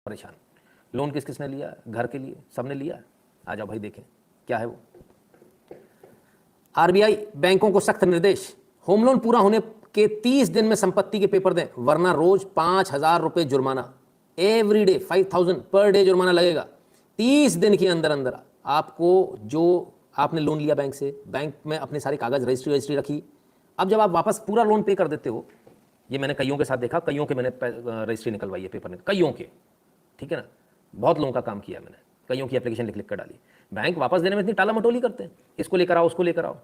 परेशान। लोन किस किसने लिया? घर के लिए सबने लिया। आ जाओ भाई देखें क्या है वो। आरबीआई बैंकों को सख्त निर्देश, होम लोन पूरा होने के 30 दिन में संपत्ति के पेपर दें, वरना रोज 5,000 रुपए जुर्माना। एवरी डे 5,000 पर डे जुर्माना लगेगा। 30 दिन के अंदर अंदर आपको, जो आपने लोन लिया बैंक से, बैंक में अपने सारे कागज रजिस्ट्री रखी। अब जब आप वापस पूरा लोन पे कर देते हो, ये मैंने कईयों के साथ देखा, कईयों के मैंने रजिस्ट्री निकलवाई है पेपर में, कईयों के, ठीक है ना, बहुत लोगों का काम किया मैंने, कईयों की एप्लीकेशन लिख लिख कर डाली। बैंक वापस देने में इतनी टाला मटोली करते हैं, इसको लेकर आओ उसको लेकर आओ।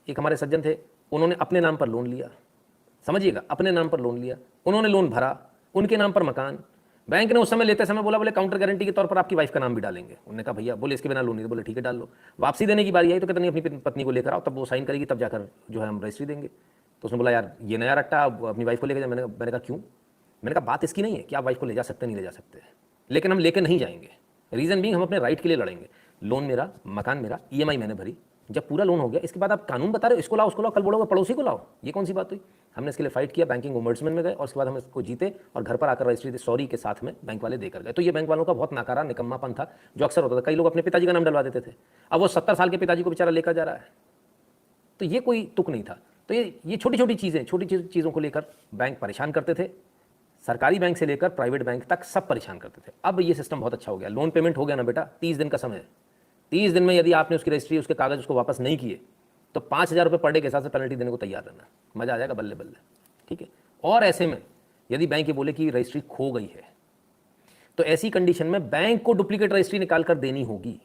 एक हमारे सज्जन थे, उन्होंने अपने नाम पर लोन लिया, समझिएगा, अपने नाम पर लोन लिया, उन्होंने लोन भरा, उनके नाम पर मकान। बैंक ने उस समय लेते समय बोला, बोले काउंटर गारंटी के तौर पर आपकी वाइफ का नाम भी डालेंगे। उन्होंने कहा भैया, बोले इसके बिना लोन नहीं, बोले ठीक है डाल लो। वापसी देने की बारी आई तो कहते नहीं, अपनी पत्नी को लेकर आओ, तब वो साइन करेगी, तब जाकर जो है हम रजिस्ट्री देंगे। तो उसने बोला यार ये नया रट्टा, अपनी वाइफ को लेकर जाए। मैंने कहा क्यों? मैंने कहा बात इसकी नहीं है कि आप वाइफ को ले जा सकते नहीं ले जा सकते, लेकिन हम लेकर नहीं जाएंगे। रीज़न भी हम अपने राइट के लिए लड़ेंगे। लोन मेरा, मकान मेरा, ईएमआई मैंने भरी, जब पूरा लोन हो गया इसके बाद आप कानून बता रहे हो इसको लाओ उसको लाओ, कल बोलोगे पड़ोसी को लाओ, ये कौन सी बात हुई? हमने इसके लिए फाइट किया, बैंकिंग ओम्बड्समैन में गए और उसके बाद हम इसको जीते और घर पर आकर रजिस्ट्री सॉरी के साथ में बैंक वाले देकर गए। तो ये बैंक वालों का बहुत नाकारा निकम्मापन था जो अक्सर होता था। कई लोग अपने पिताजी का नाम डलवा देते थे, अब वो 70 साल के पिताजी को बेचारा लेकर जा रहा है। तो ये कोई तुक नहीं था। तो ये छोटी छोटी चीज़ें, छोटी चीज़ों को लेकर बैंक परेशान करते थे। सरकारी बैंक से लेकर प्राइवेट बैंक तक सब परेशान करते थे। अब ये सिस्टम बहुत अच्छा हो गया, लोन पेमेंट हो गया ना बेटा, 30 दिन का समय है। 30 दिन में यदि आपने उसकी रजिस्ट्री, उसके कागज उसको वापस नहीं किए तो 5,000 रुपये पर डे के हिसाब से पेनल्टी देने को तैयार रहना, मजा आ जाएगा बल्ले बल्ले, ठीक है। और ऐसे में यदि बैंक ये बोले कि रजिस्ट्री खो गई है तो ऐसी कंडीशन में बैंक को डुप्लीकेट रजिस्ट्री निकाल कर देनी होगी।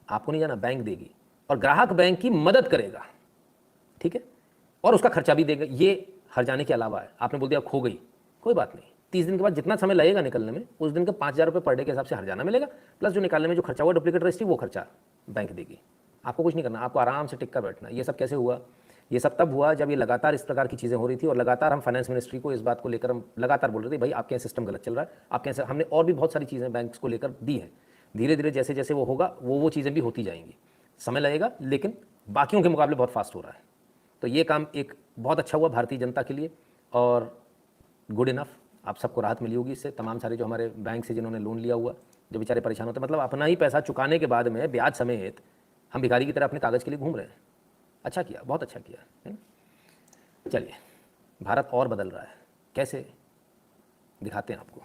आपको नहीं जाना, बैंक देगी और ग्राहक बैंक की मदद करेगा, ठीक है, और उसका खर्चा भी देगा। ये हर जाने के अलावा है। आपने बोल दिया खो गई, कोई बात नहीं, 30 दिन के बाद जितना समय लगेगा निकलने में, उस दिन का 5,000 रुपये पर डे के हिसाब से हर जाना मिलेगा, प्लस जो निकालने में जो खर्चा हुआ डुप्लीकेट रजिस्ट्री, वो खर्चा बैंक देगी। आपको कुछ नहीं करना, आपको आराम से टिक कर बैठना। ये सब कैसे हुआ? ये सब तब हुआ जब ये लगातार इस प्रकार की चीज़ें हो रही थी और लगातार हम फाइनेंस मिनिस्ट्री को इस बात को लेकर हम लगातार बोल रहे थे भाई आपके यहाँ सिस्टम गलत चल रहा है, आपके यहाँ। हमने और भी बहुत सारी चीज़ें बैंक्स को लेकर दी हैं। धीरे धीरे जैसे जैसे वो होगा वो चीज़ें भी होती जाएंगी, समय लगेगा, लेकिन बाकियों के मुकाबले बहुत फास्ट हो रहा है। तो ये काम एक बहुत अच्छा हुआ भारतीय जनता के लिए और गुड इनफ। आप सबको राहत मिली होगी इससे। तमाम सारे जो हमारे बैंक से जिन्होंने लोन लिया हुआ, जो बेचारे परेशान होते, मतलब अपना ही पैसा चुकाने के बाद में ब्याज समेत हम भिखारी की तरह अपने कागज़ के लिए घूम रहे हैं। अच्छा किया, बहुत अच्छा किया है। चलिए, भारत और बदल रहा है, कैसे दिखाते हैं आपको।